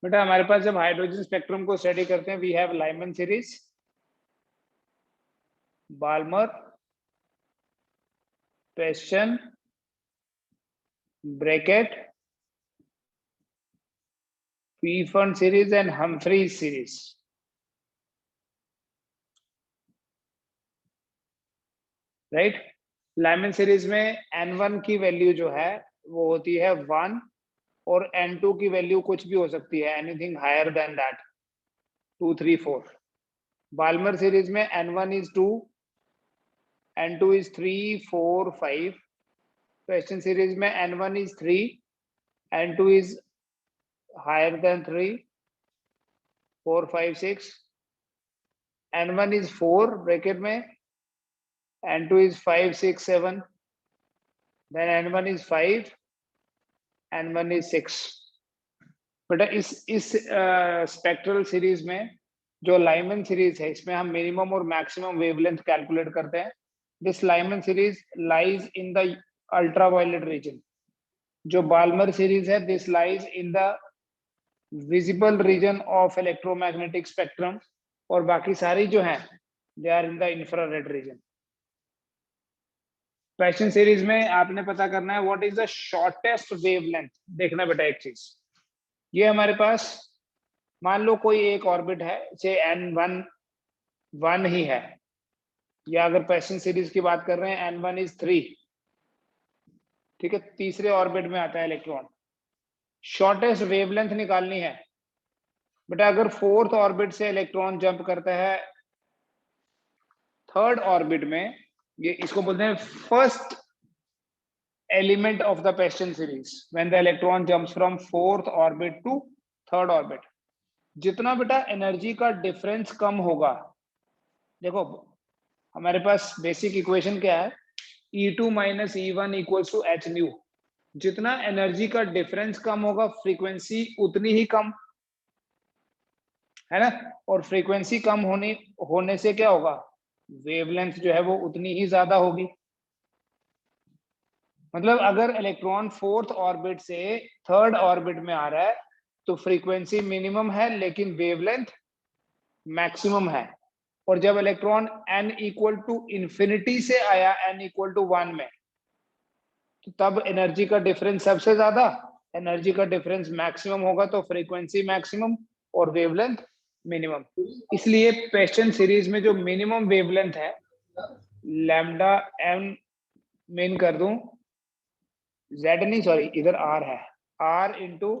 बेटा हमारे पास जब हाइड्रोजन स्पेक्ट्रम को स्टडी करते हैं we have Lyman series, Balmer, Paschen, Brackett, पीफर्न series and Humphreys series. Right. Lyman series में N1 की वैल्यू जो है वो होती है 1 और N2 की वैल्यू कुछ भी हो सकती है, anything higher than that, 2 3 4। Balmer series में N1 is 2, N2 is 3 4 5। Question series में N1 is 3, N2 is higher than 3 4 5 6। N1 is 4 bracket में, N2 is 5 6 7, then N1 is 5, N1 is 6। बेटा इस स्पेक्ट्रल सीरीज में जो लाइमन सीरीज है इसमें हम मिनिमम और मैक्सिमम वेवलेंथ कैलकुलेट करते हैं। This Lyman series lies in the ultraviolet region. जो बाल्मर सीरीज है this lies in the visible region of electromagnetic spectrum, और बाकी सारी जो है they are in the infrared region. Question series में आपने पता करना है what is the shortest wavelength. देखना बेटा एक चीज, ये हमारे पास मान लो कोई एक ऑर्बिट है, से N1 1 ही है, या अगर क्वेश्चन सीरीज की बात कर रहे हैं N1 is 3, ठीक है, तीसरे ऑर्बिट में आता है इलेक्ट्रॉन। शॉर्टेस्ट वेवलेंथ निकालनी है बेटा। अगर फोर्थ ऑर्बिट से इलेक्ट्रॉन जंप करता है थर्ड ऑर्बिट में, ये इसको बोलते हैं first element of the question series, when the electron jumps from fourth orbit to third orbit. जितना बेटा एनर्जी का डिफरेंस कम होगा, देखो हमारे पास बेसिक इक्वेशन क्या है, E2 minus E1 equals to h nu. जितना एनर्जी का डिफरेंस कम होगा फ्रीक्वेंसी उतनी ही कम, है ना। और फ्रीक्वेंसी कम होने से क्या होगा, वेवलेंथ जो है वो उतनी ही ज्यादा होगी। मतलब अगर इलेक्ट्रॉन फोर्थ ऑर्बिट से थर्ड ऑर्बिट में आ रहा है तो फ्रीक्वेंसी मिनिमम है लेकिन वेवलेंथ मैक्सिमम है। और जब electron n equal to infinity से आया n इक्वल टू 1 में, तो तब एनर्जी का डिफरेंस सबसे ज्यादा, एनर्जी का डिफरेंस मैक्सिमम होगा तो फ्रीक्वेंसी मैक्सिमम और वेवलेंथ मिनिमम। इसलिए क्वेश्चन सीरीज में जो मिनिमम वेवलेंथ है लैम्डा m मेन कर दूं, z नहीं सॉरी इधर r है, r इंटू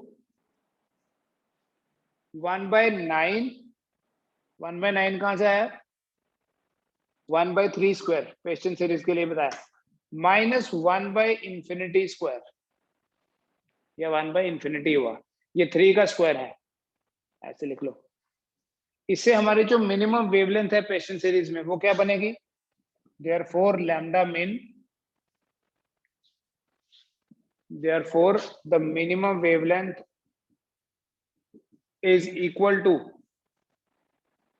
1/9। 1/9 कहां से आया, 1/3 स्क्वायर क्वेश्चन सीरीज के लिए बताया, माइनस 1/इंफिनिटी स्क्वायर, या 1/इंफिनिटी हुआ, ये 3 का स्क्वायर है, ऐसे लिख लो। इससे हमारी जो मिनिमम वेवलेंथ है क्वेश्चन सीरीज में वो क्या बनेगी, therefore lambda min, therefore the minimum wavelength is equal to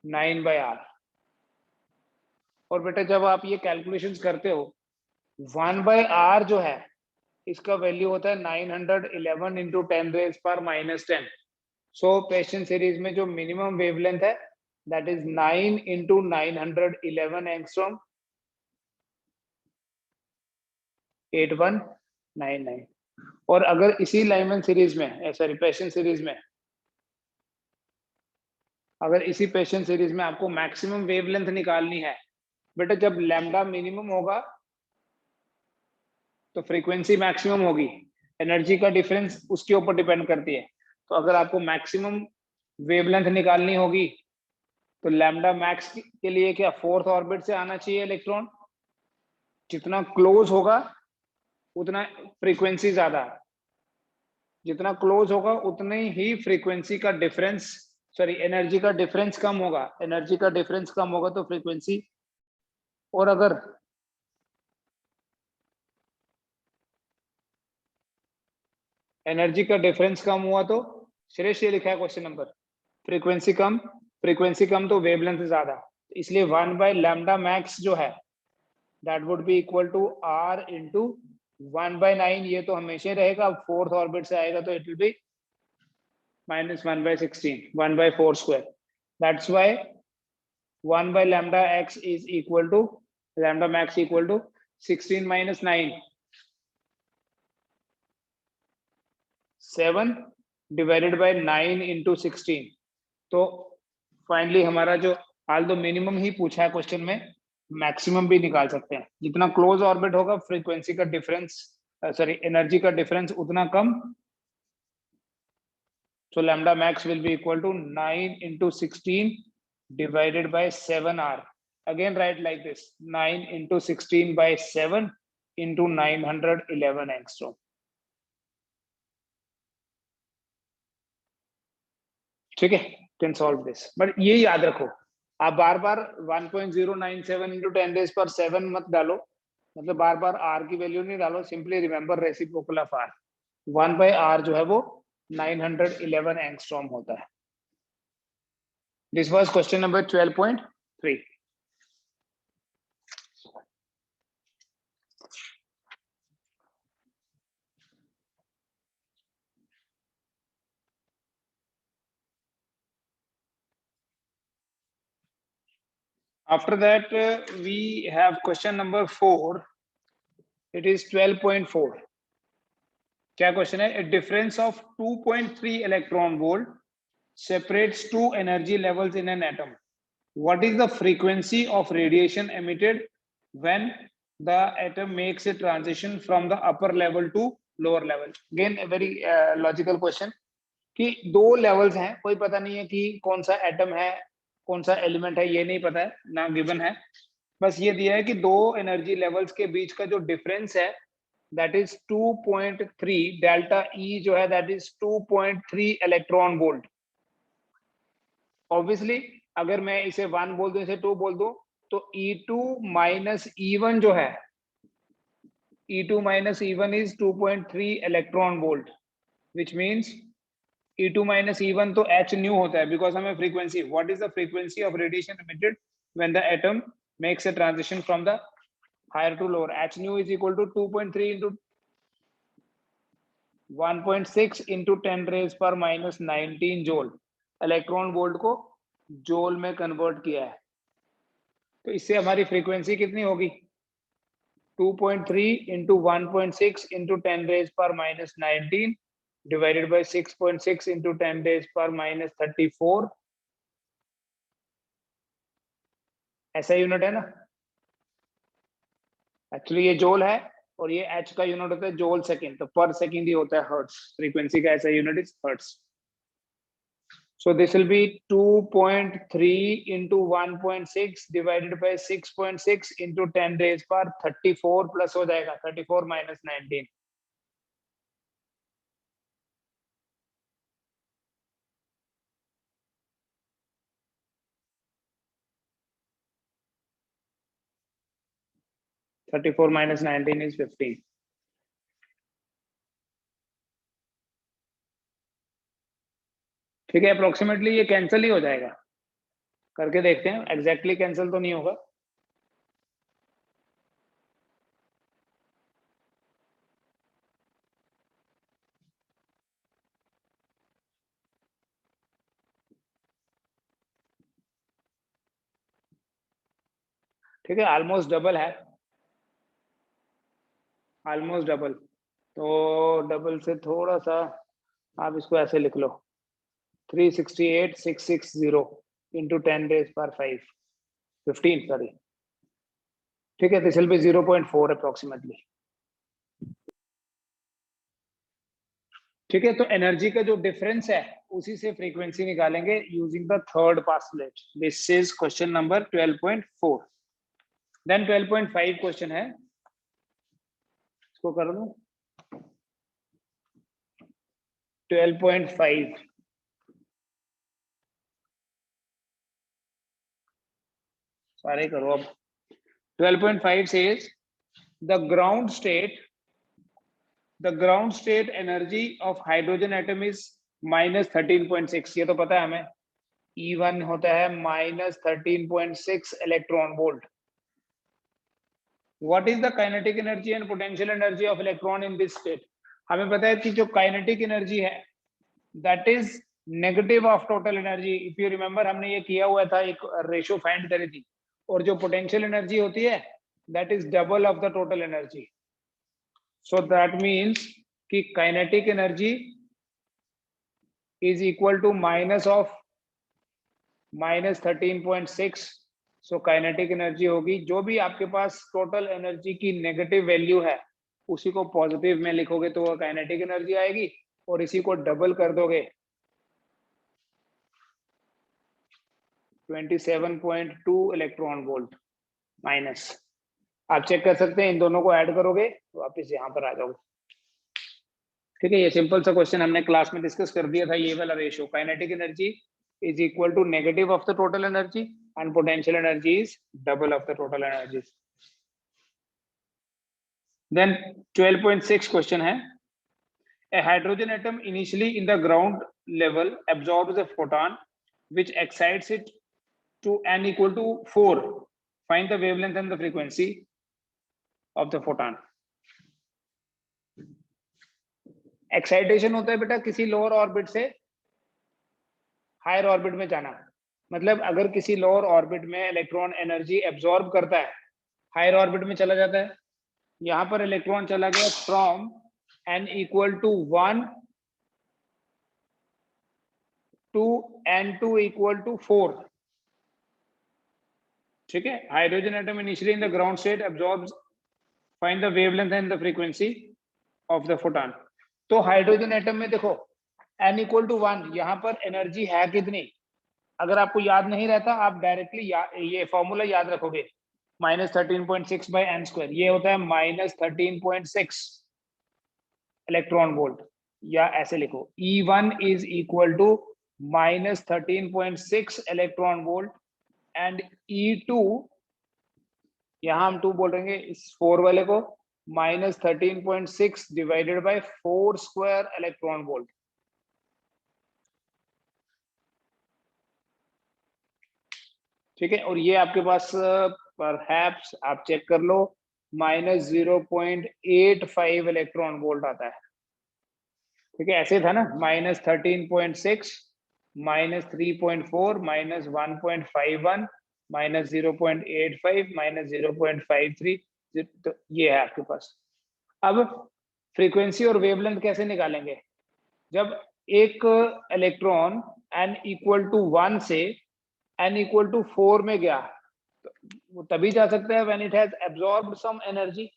9/r। और बेटा जब आप ये कैलकुलेशंस करते हो 1/r जो है इसका वैल्यू होता है 911 इंटू 10⁻⁻10। सो क्वेश्चन सीरीज में जो मिनिमम वेवलेंथ है दैट इज 9 इंटू 911 एंगस्ट्रॉम 8199। और अगर इसी लाइमन सीरीज में, सॉरी क्वेश्चन सीरीज में, अगर इसी क्वेश्चन सीरीज में आपको मैक्सिमम वेवलेंथ निकालनी है बेटा, जब लैम्डा मिनिमम होगा तो फ्रीक्वेंसी मैक्सिमम होगी, एनर्जी का डिफरेंस उसके ऊपर डिपेंड करती है। तो अगर आपको मैक्सिमम वेवलेंथ निकालनी होगी तो लैम्डा मैक्स के लिए क्या फोर्थ ऑर्बिट से आना चाहिए इलेक्ट्रॉन, जितना क्लोज होगा उतना फ्रीक्वेंसी ज्यादा, जितना क्लोज होगा उतनी ही फ्रीक्वेंसी का डिफरेंस, सॉरी एनर्जी का डिफरेंस कम होगा, एनर्जी का डिफरेंस कम होगा तो फ्रीक्वेंसी। और अगर एनर्जी का डिफरेंस कम हुआ तो श्रेष्ठ ये लिखा है क्वेश्चन नंबर, फ्रीक्वेंसी कम तो वेवलेंथ ज्यादा, इसलिए 1/लैम्डा मैक्स जो है that would be equal to r into 1/9। ये तो हमेशा ही रहेगा, अब फोर्थ ऑर्बिट से आएगा तो it will B minus 1 by 16, 1 by 4 square. That's why 1 by lambda x is equal to lambda max equal to 16 minus 9, 7 divided by 9 into 16. तो finally हमारा जो हाल तो मिनिमम ही पूछा है क्वेश्चन में, मैक्सिमम भी निकाल सकते हैं. जितना क्लोज ऑर्बिट होगा फ्रीक्वेंसी का डिफरेंस, सॉरी एनर्जी का डिफरेंस उतना कम. So lambda max will be equal to 9 into 16 divided by 7r. Again write like this, 9 into 16 by 7 into 911 angstrom. ठीक है, can solve this. But ये याद रखो, आप बार बार 1.097 into 10 raised per 7 मत डालो, मतलब बार बार r की वैल्यू नहीं डालो. Simply remember reciprocal of r. 1 by r जो है वो 911 एंगस्ट्रॉम होता है. This was question number 12.3. After that, we have question number 4. It is 12.4. क्या question है? A difference of 2.3 electron volt separates two energy levels in an atom. What is the frequency of radiation emitted when the atom makes a transition from the upper level to lower level? Again, a very logical question. कि दो levels हैं, कोई पता नहीं है कि कौन सा atom है, कौन सा एलिमेंट है, ये नहीं पता है, ना गिवन है. बस ये दिया है कि दो एनर्जी लेवल्स के बीच का जो डिफरेंस है दैट इज 2.3. डेल्टा ई जो है that is 2.3 electron volt. Obviously अगर मैं इसे 1 बोल दूं, इसे 2 बोल दूं, तो E2 माइनस E1 जो है, E2 minus E1 is 2.3 electron volt, which means E2 minus E1 तो h न्यू होता है, बिकॉज हमें frequency, what is the frequency of radiation emitted when the atom makes a transition from the higher to lower? h new is equal to 2.3 into 1.6 into 10 raised per minus 19 joule. Electron volt को जोल में convert किया है, तो इससे हमारी frequency कितनी होगी? 2.3 into 1.6 into 10 raised per minus 19 divided by 6.6 into 10 raised per minus 34. ऐसा यूनिट है ना? एक्चुअली ये जोल है और ये h का यूनिट होता है जोल सेकंड, तो पर सेकंड ही होता है हर्ट्ज. फ्रीक्वेंसी का ऐसा unit is hertz. So this will be 2.3 into 1.6 divided by 6.6 into 10 raised per 34 plus हो जाएगा 34 minus 19. (34 minus 19 is 15). ठीक है, अप्रोक्सीमेटली ये कैंसिल ही हो जाएगा. करके देखते हैं, एग्जैक्टली कैंसिल तो नहीं होगा. ठीक है, ऑलमोस्ट डबल है, ऑलमोस्ट डबल. तो डबल से थोड़ा सा आप इसको ऐसे लिख लो, 368,660 into 10 raised per 15 सॉरी. ठीक है, दिस विल बी 0.4 अप्रोक्सीमेटली. ठीक है, तो एनर्जी का जो डिफरेंस है उसी से फ्रीक्वेंसी निकालेंगे using the third postulate. This is question number 12.4. Then 12.5 question है, इसको कर दूं. 12.5 सारे करो अब. 12.5 says the ground state energy of hydrogen atom is minus 13.6. ये तो पता है हमें. E1 होता है minus 13.6 electron volt. What is the kinetic energy and potential energy of electron in this state? हमें पता है कि जो kinetic energy है that is negative of total energy. If you remember हमने ये किया हुआ था, एक रेशो फाइंड करी थी, और जो पोटेंशियल एनर्जी होती है that is double of the total energy. So that means कि kinetic energy is equal to minus of minus 13.6। So kinetic energy होगी, जो भी आपके पास टोटल एनर्जी की नेगेटिव वैल्यू है उसी को पॉजिटिव में लिखोगे तो वो काइनेटिक एनर्जी आएगी, और इसी को डबल कर दोगे 27.2 इलेक्ट्रॉन वोल्ट माइनस। आप चेक कर सकते हैं, इन दोनों को ऐड करोगे तो वापिस यहाँ पर आ जाओगे। ठीक है, ये सिंपल सा क्वेश्चन हमने क्लास में डिस्कस कर दिया था, ये वाला ratio. Kinetic energy is equal to negative of the total energy and potential energy is double of the total energy. Then 12.6 question है, a hydrogen atom initially in the ground level absorbs a photon which excites it to n equal to 4. Find the wavelength and the frequency of the photon. Excitation होता है बेटा किसी lower orbit से higher orbit में जाना। मतलब अगर किसी लोअर ऑर्बिट में इलेक्ट्रॉन एनर्जी एब्जॉर्ब करता है, हायर ऑर्बिट में चला जाता है। यहां पर इलेक्ट्रॉन चला गया from n equal to 1 to n2 equal to 4। ठीक है, hydrogen atom initially in the ground state absorbs, find the wavelength and the frequency of the photon. तो हाइड्रोजन एटम में देखो n इक्वल टू 1, यहाँ पर energy है कितनी? अगर आपको याद नहीं रहता आप डायरेक्टली ये फॉर्मूला याद रखोगे, -13.6 बाई n स्क्वायर, ये होता है -13.6 इलेक्ट्रॉन वोल्ट। या ऐसे लिखो E1 is equal to -13.6 electron volt and E2, यहां हम 2 बोल रहे हैं इस 4 वाले को, -13.6 divided by 4 square electron volt. ठीक है, और ये आपके पास परहैप्स आप चेक कर लो -0.85 इलेक्ट्रॉन वोल्ट आता है। ठीक है, ऐसे था ना, -13.6 -3.4 -1.51 -0.85 -0.53, तो ये है आपके पास। अब फ्रीक्वेंसी और वेवलेंथ कैसे निकालेंगे? जब एक इलेक्ट्रॉन n इक्वल टू 1 से n इक्वल टू 4 में गया, तो वो तभी जा सकता है when it has absorbed some energy,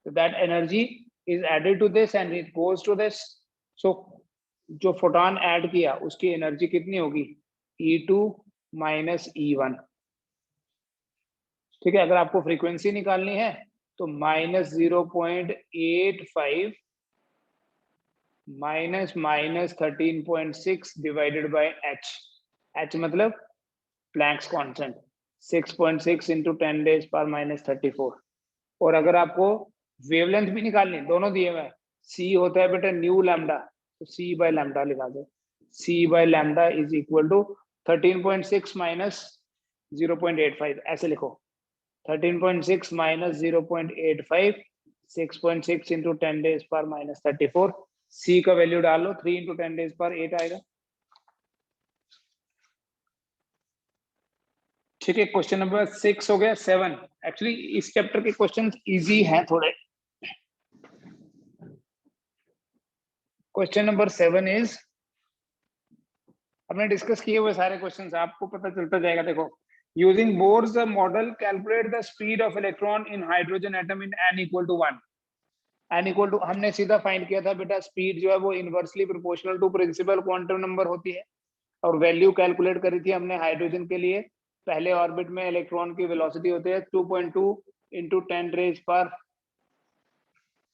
so that energy is added to this and it goes to this. So जो फोटॉन ऐड किया उसकी एनर्जी कितनी होगी? E2 minus E1। ठीक है, अगर आपको फ्रीक्वेंसी निकालनी है तो -0.85 minus -13.6 divided by h। h मतलब Planck's constant, 6.6 into 10 raised power -34। और अगर आपको वेवलेंथ भी निकालनी, दोनों दिए हुए, c होता है बेटा न्यू लैम्डा, तो c बाय लैम्डा लिखा दो। c by lambda is equal to 13.6 minus 0.85, ऐसे लिखो 13.6 minus 0.85, 6.6 into 10 raised power -34। c का वैल्यू डाल लो, 3 इंटू 10 raised power 8 आएगा। ठीक है, क्वेश्चन नंबर 6 हो गया। 7, एक्चुअली इस चैप्टर के क्वेश्चन इजी हैं थोड़े। क्वेश्चन नंबर 7 इज, हमने डिस्कस किए हुए सारे क्वेश्चंस, आपको पता चलता जाएगा। देखो, using Bohr's model calculate the speed of electron in hydrogen atom in n equal to 1। n equal to हमने सीधा फाइंड किया था बेटा, स्पीड जो है वो inversely proportional to principal quantum number होती है, और वैल्यू कैलकुलेट करी थी हमने हाइड्रोजन के लिए। पहले ऑर्बिट में इलेक्ट्रॉन की वेलोसिटी होती है 2.2 इंटू 10 raised power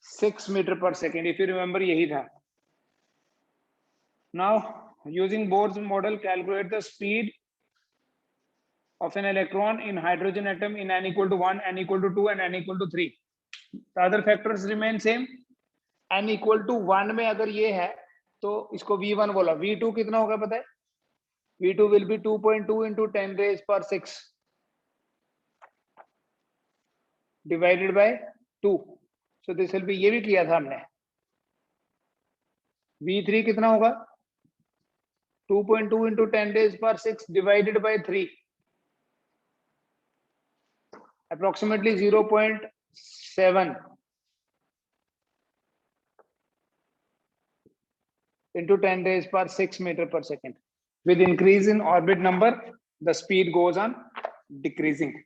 6 मीटर पर सेकेंड, इफ यू रिमेंबर यही था। Now using Bohr's model calculate the speed of an electron in hydrogen atom in n equal to 1, n equal to 2 and n equal to 3. The other factors remain same. n equal to 1 में अगर ये है तो इसको V1 बोला, V2 कितना होगा पता है? V2 will be 2.2 into 10 raised power 6 divided by 2. So this will be, ये भी किया था हमने। V3 कितना होगा? 2.2 into 10 raised power 6 divided by 3, approximately 0.7 into 10 raised power 6 meter per second. With increase in orbit number, the speed goes on decreasing.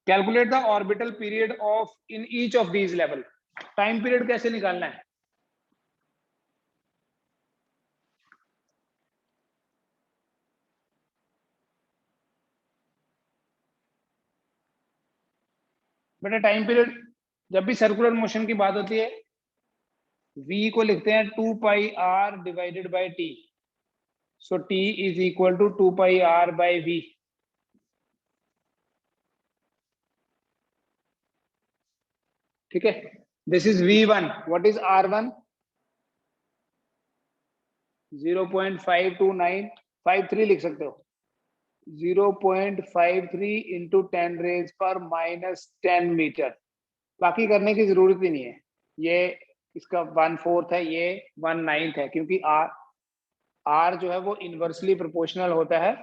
Calculate the orbital period of in each of these level. Time period कैसे निकालना है? बेटा time period जब भी circular motion की बात होती है, v को लिखते हैं 2 pi r divided by t. So t is equal to 2 pi r by v. ठीक है, this is v1. What is r1? 0.52953 लिख सकते हो. 0.53 इंटू 10 रेज पर -10 मीटर. बाकी करने की जरूरत ही नहीं है. ये इसका 1/4 है, ये 1/9 है, क्योंकि r जो है वो इनवर्सली प्रोपोर्शनल होता है.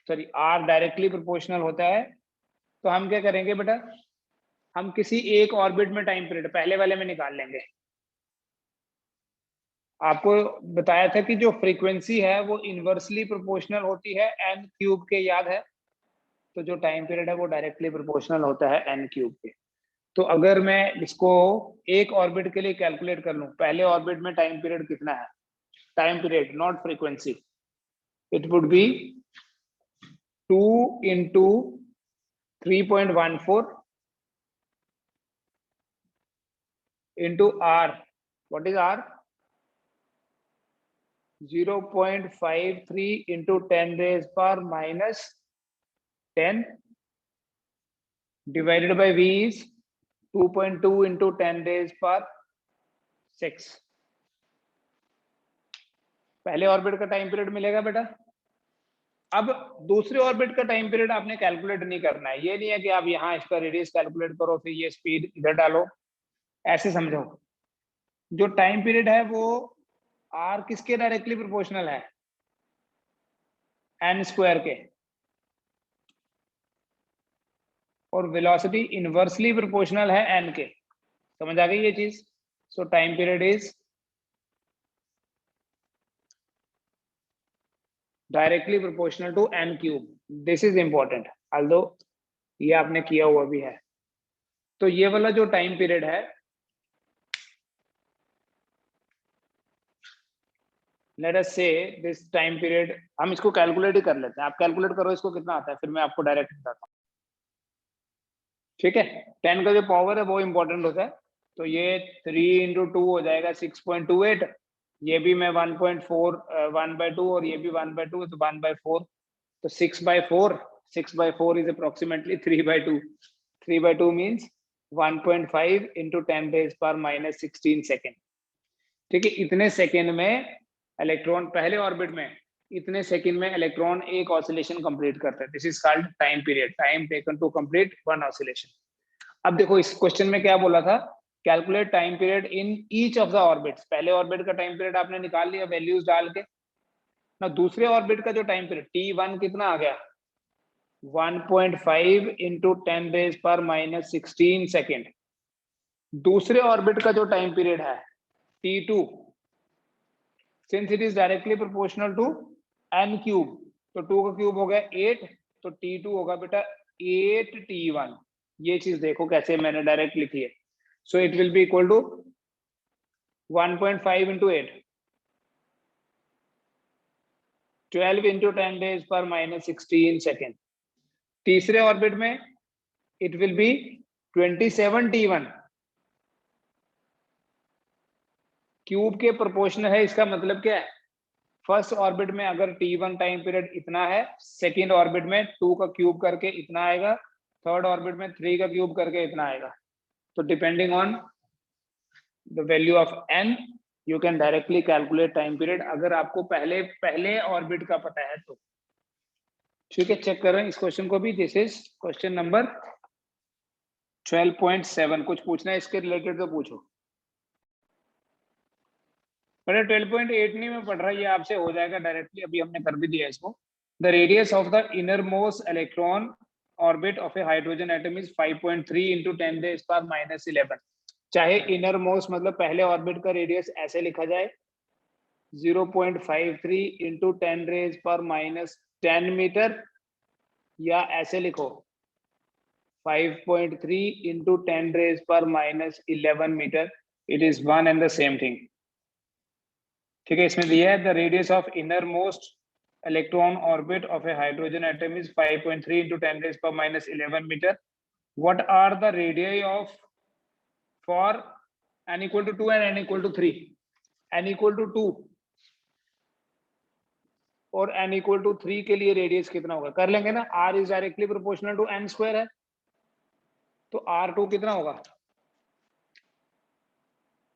सॉरी, r डायरेक्टली प्रोपोर्शनल होता है. तो हम क्या करेंगे बेटा, हम किसी एक ऑर्बिट में टाइम पीरियड पहले वाले में निकाल लेंगे. आपको बताया था कि जो फ्रीक्वेंसी है वो इनवर्सली प्रोपोर्शनल होती है n क्यूब के, याद है? तो जो टाइम पीरियड है वो डायरेक्टली प्रोपोर्शनल होता है n क्यूब के. तो अगर मैं इसको एक ऑर्बिट के लिए कैलकुलेट कर लूं, पहले ऑर्बिट में टाइम पीरियड कितना है? Time period not frequency. It would be 2 into 3.14 into r. What is r? 0.53 into 10 raised power -10 divided by v is 2.2 into 10 raised power 6. पहले ऑर्बिट का टाइम पीरियड मिलेगा बेटा. अब दूसरे ऑर्बिट का टाइम पीरियड आपने कैलकुलेट नहीं करना है. ये नहीं है कि आप यहाँ इसका रेडियस कैलकुलेट करो फिर ये स्पीड इधर डालो, ऐसे समझो. जो टाइम पीरियड है वो r किसके डायरेक्टली प्रोपोर्शनल है? n स्क्वायर के. और वेलोसिटी इनवर्सली प्रोपोर्शनल है n के. समझ आ गई ये चीज? So time period is directly proportional to n cube. This is important, although ये आपने किया हुआ भी है. तो ये वाला जो टाइम पीरियड है, लेट अस से दिस टाइम पीरियड, हम इसको कैलकुलेट ही कर लेते हैं. आप कैलकुलेट करो इसको कितना आता है, फिर मैं आपको डायरेक्ट बताता हूँ. ठीक है, 10 का जो पावर है वो इंपॉर्टेंट होता है. तो ये 3 into 2 हो जाएगा 6.28. ये भी मैं 1.4 1/2 और ये भी 1/2, तो 1/4. तो 6/4 is approximately 3/2. 3/2 means 1.5 into 10 raised power -16 second. ठीक है, इतने सेकेंड में इलेक्ट्रॉन पहले ऑर्बिट में, इतने सेकंड में इलेक्ट्रॉन एक ऑसिलेशन कंप्लीट करता है. This is called time period, time taken to complete one oscillation. अब देखो इस क्वेश्चन में क्या बोला था, calculate time period in each of the orbits. पहले ऑर्बिट का टाइम पीरियड आपने निकाल लिया वैल्यूज डाल के ना. दूसरे ऑर्बिट का जो टाइम पीरियड t1 कितना आ गया? 1.5 into 10 raised power -16 सेकेंड. दूसरे ऑर्बिट का जो टाइम पीरियड है t2, since it is directly proportional to n cube, तो 2 का क्यूब हो गया 8, तो t2 होगा बेटा 8t1. ये चीज देखो कैसे मैंने डायरेक्ट लिखी है. So it will be equal to 1.5 into 8, 12 into 10 raised power -16 second. तीसरे ऑर्बिट में it will be 27t1. Cube के प्रोपोर्शनल है, इसका मतलब क्या है? फर्स्ट ऑर्बिट में अगर t1 टाइम पीरियड इतना है, सेकेंड ऑर्बिट में 2 का क्यूब करके इतना आएगा, थर्ड ऑर्बिट में 3 का क्यूब करके इतना आएगा. तो depending on the value of n you can directly calculate time period, अगर आपको पहले ऑर्बिट का पता है तो. ठीक है, चेक कर रहे हैं इस क्वेश्चन को भी. This is question number 12.7. कुछ पूछना है इसके रिलेटेड तो पूछो. पर 12.8 नहीं में पढ़ रहा, ये आपसे हो जाएगा डायरेक्टली, अभी हमने कर भी दिया इसको। The radius of the inner most electron orbit of a hydrogen atom is 5.3 into 10⁻⁻11। चाहे इनर मोस्ट मतलब पहले ऑर्बिट का रेडियस ऐसे लिखा जाए 0.53 into 10⁻10 मीटर, या ऐसे लिखो 5.3 into 10⁻11 metre, it is one and the same thing. ठीक है, इसमें दिया है the radius of inner most electron orbit of a hydrogen atom is 5.3 into 10⁻11 metre. What are the radius of for n equal to 2 and n equal to 3? n equal to 2 और n equal to 3 के लिए radius कितना होगा, कर लेंगे ना। r is directly proportional to n square है, तो r2 कितना होगा,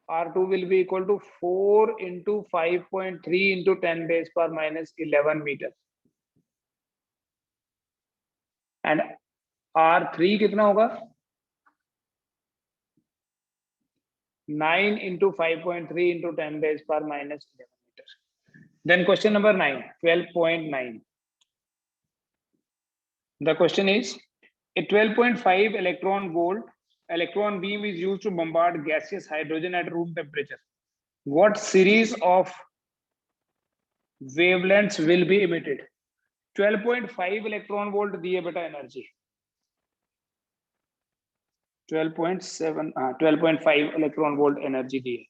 R2 will be equal to 4 into 5.3 into 10⁻11 meter, and R3 कितना होगा, 9 into 5.3 into 10⁻11 meter. Then question number 9, 12.9. The question is, a 12.5 electron volt electron beam is used to bombard gaseous hydrogen at room temperature. What series of wavelengths will be emitted? 12.5 electron volt दिए बेटा energy, 12.5 electron volt energy दी है।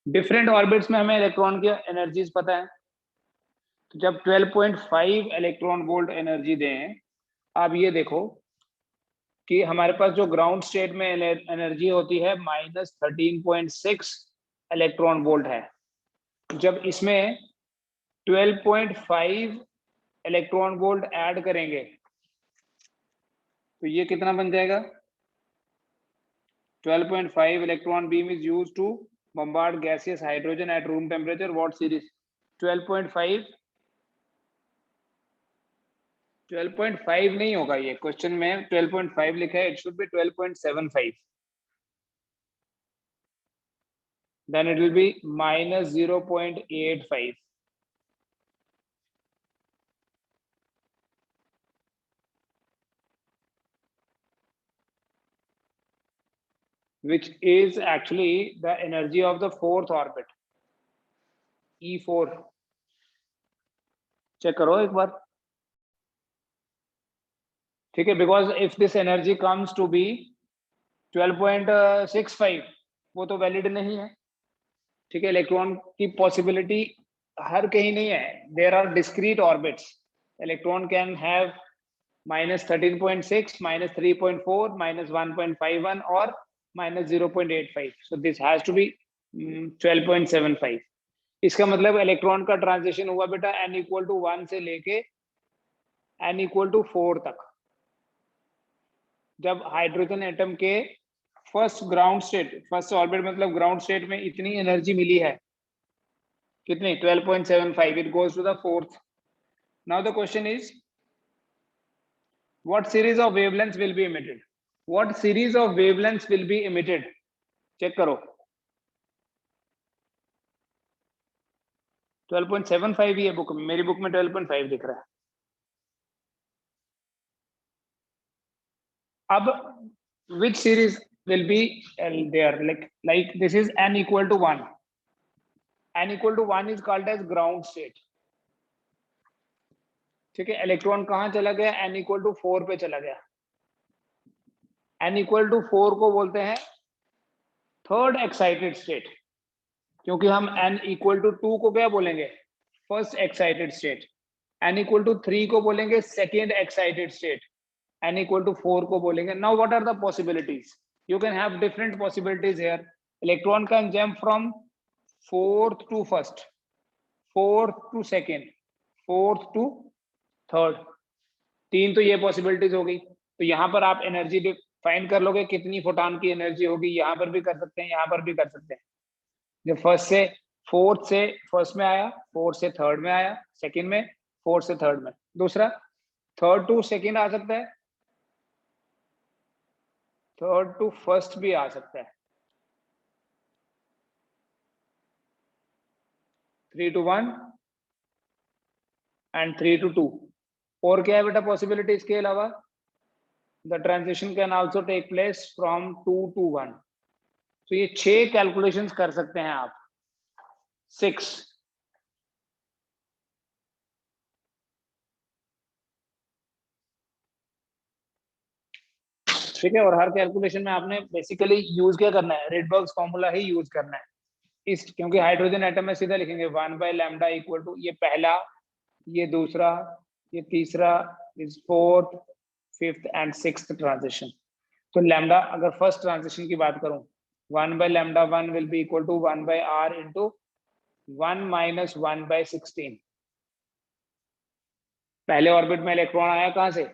Different orbits में हमें electron की energies पता है, तो जब 12.5 इलेक्ट्रॉन वोल्ट एनर्जी दें, आप ये देखो कि हमारे पास जो ग्राउंड स्टेट में एनर्जी होती है -13.6 इलेक्ट्रॉन वोल्ट है। जब इसमें 12.5 इलेक्ट्रॉन वोल्ट ऐड करेंगे तो ये कितना बन जाएगा, 12.5 electron beam is used to bombard gaseous hydrogen at room temperature. What series? 12.5 नहीं होगा, ये क्वेश्चन में 12.5 लिखा है, it should be 12.75. Then it will be -0.85. which is actually the energy of the fourth orbit, E4. Check करो एक बार, ठीक है, because if this energy comes to be 12.65, वो तो वैलिड नहीं है। ठीक है, इलेक्ट्रॉन की पॉसिबिलिटी हर कहीं नहीं है, there are discrete orbits, electron can have -13.6, -3.4, -1.51 और -0.85. So this has to be 12.75. इसका मतलब इलेक्ट्रॉन का ट्रांजिशन हुआ बेटा n equal to 1 से लेके n equal to 4 तक। जब हाइड्रोजन एटम के first ground state, first orbit मतलब ग्राउंड स्टेट में इतनी एनर्जी मिली है, कितनी, 12.75, it goes to the fourth. Now the question is, what series of wavelengths will be emitted? What series of wavelengths will be emitted? Check करो, 12.75 ही है book में, मेरी book में 12.5 दिख रहा है। अब which series will be there, like this is n equal to 1. n equal to 1 is called as ground state. ठीक है, इलेक्ट्रॉन कहां चला गया, n equal to 4 पे चला गया। n equal to 4 को बोलते हैं थर्ड एक्साइटेड स्टेट, क्योंकि हम n equal to 2 को क्या बोलेंगे, first excited state. n equal to 3 को बोलेंगे second excited state. n equal to 4 को बोलेंगे। Now what are the possibilities? You can have different possibilities here. Electron can jump from fourth to first, fourth to second, fourth to third. 3 तो ये possibilities हो गई। तो यहाँ पर आप एनर्जी डिफाइन कर लोगे, कितनी फोटॉन की एनर्जी होगी, यहाँ पर भी कर सकते हैं, यहाँ पर भी कर सकते हैं। जब फर्स्ट से फोर्थ से फर्स्ट में आया, फोर्थ से थर्ड में आया, सेकेंड में, फोर्थ से थर्ड में। दूसरा थर्ड टू सेकेंड आ सकता है, थर्ड टू फर्स्ट भी आ सकता है, 3 to 1 एंड 3 to 2। और क्या है बेटा पॉसिबिलिटी इसके अलावा? The transition can also take place from 2 to 1। तो ये 6 कैलकुलेशंस कर सकते हैं आप, 6। ठीक है, और हर कैलकुलेशन में आपने बेसिकली यूज क्या करना है? रिडबर्ग्स फॉर्मूला ही यूज करना है इस, क्योंकि हाइड्रोजन एटम में सीधा लिखेंगे 1/λ इक्वल टू ये पहला, ये दूसरा, ये तीसरा, is fourth, fifth and sixth transition. तो लैम्डा अगर फर्स्ट ट्रांजिशन की बात करूं, 1/λ1 will be equal to 1/r into 1 - 1/16। पहले ऑर्बिट में इलेक्ट्रॉन आया कहां से?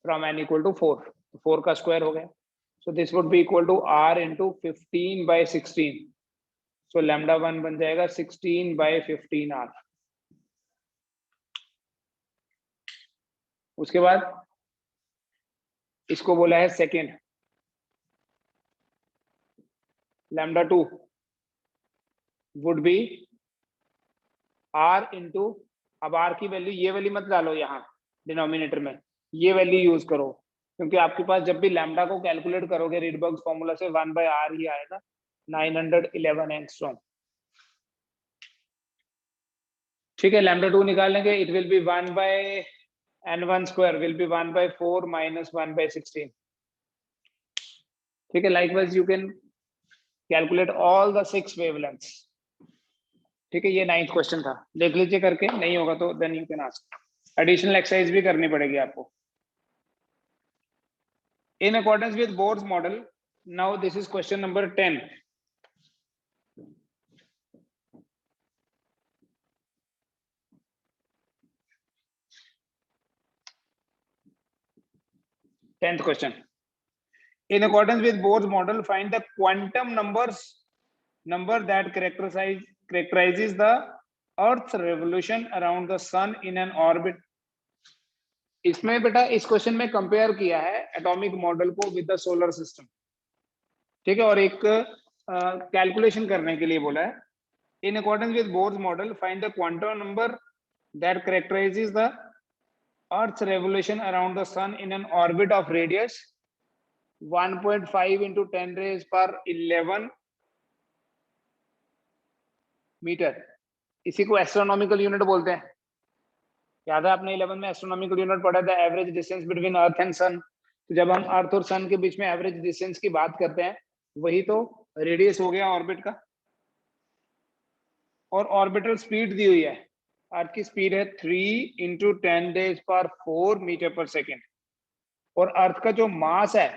फ्रॉम n इक्वल टू 4, 4 का स्क्वायर हो गया। So this would be equal to r into 15/16। सो λ1 बन जाएगा 16/15r। उसके बाद इसको बोला है second, λ2 would be r into, अब r की वैल्यू ये वाली मत डालो यहाँ डिनोमिनेटर में, ये वैल्यू यूज करो, क्योंकि आपके पास जब भी लैम्डा को कैलकुलेट करोगे रीडबर्ग्स फॉर्मूला से 1/r ही आएगा, 911 एंगस्ट्रॉम। ठीक है, λ2 निकाल लेंगे, it will B 1/n1 square will be 1/4 - 1/16। ठीक है, likewise you can calculate all the 6 wavelengths. ठीक है, ये 9th क्वेश्चन था, देख लीजिए करके, नहीं होगा तो then you can ask. Additional exercise भी करनी पड़ेगी आपको। In accordance with Bohr's model, now this is question number 10. Tenth question. In accordance with Bohr's model, find the quantum number that characterizes the Earth's revolution around the Sun in an orbit. इसमें बेटा इस question में compare किया है atomic model को with the solar system. ठीक है, और एक कैलकुलेशन करने के लिए बोला है। In accordance with Bohr's model find the quantum number that कैरेक्टराइजेस the Earth's revolution around the sun in an orbit of radius 1.5 into 10 raised power 11 metre. इसी को एस्ट्रोनॉमिकल यूनिट बोलते हैं। याद है आपने 11 में एस्ट्रोनॉमिकल यूनिट पढ़ा था, average distance between earth and sun. तो जब हम अर्थ और सन के बीच में एवरेज डिस्टेंस की बात करते हैं, वही तो रेडियस हो गया ऑर्बिट का। और ऑर्बिटल स्पीड दी हुई है, अर्थ की स्पीड है 3 into 10 raised power 4 मीटर पर सेकेंड। और अर्थ का जो मास है,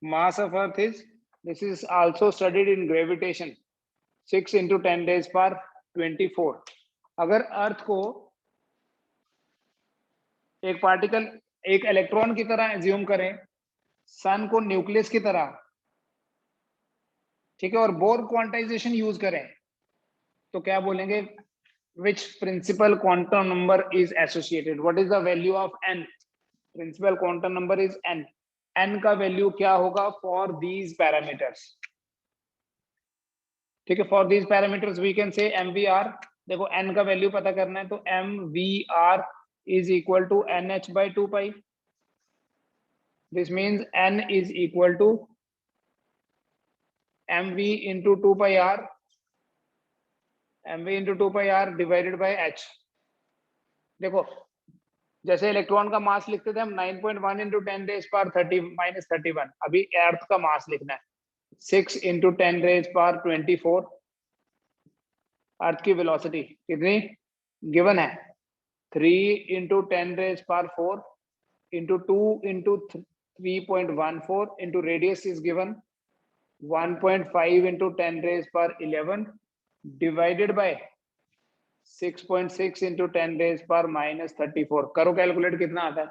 mass of earth is, this is also studied in gravitation, 6 into 10 raised power 24। अगर अर्थ को एक पार्टिकल, एक इलेक्ट्रॉन की तरह एज्यूम करें, सन को न्यूक्लियस की तरह, ठीक है, और बोर क्वांटाइजेशन यूज करें, तो क्या बोलेंगे? which principal quantum number is associated? What is the value of n? Principal quantum number is n. n का वैल्यू क्या होगा for these parameters? ठीक है, for these parameters we can say mvr। देखो n का वैल्यू पता करना है तो mvr is equal to nh by 2 pi। This means n is equal to mv into 2 pi r, mv into 2 pi r divided by h। देखो जैसे electron का मास लिखते थे हम 9.1 into 10 raised power 30 - 31, अभी अर्थ का मास लिखना है 6 into 10 raised power 24। अर्थ की वेलोसिटी कितनी गिवन है? 3 into 10 raised power 4 into 2 into 3.14 into radius is given 1.5 into 10 raised power 11 divided by 6.6 into 10 raised power -34। करो कैलकुलेट, कितना आता है?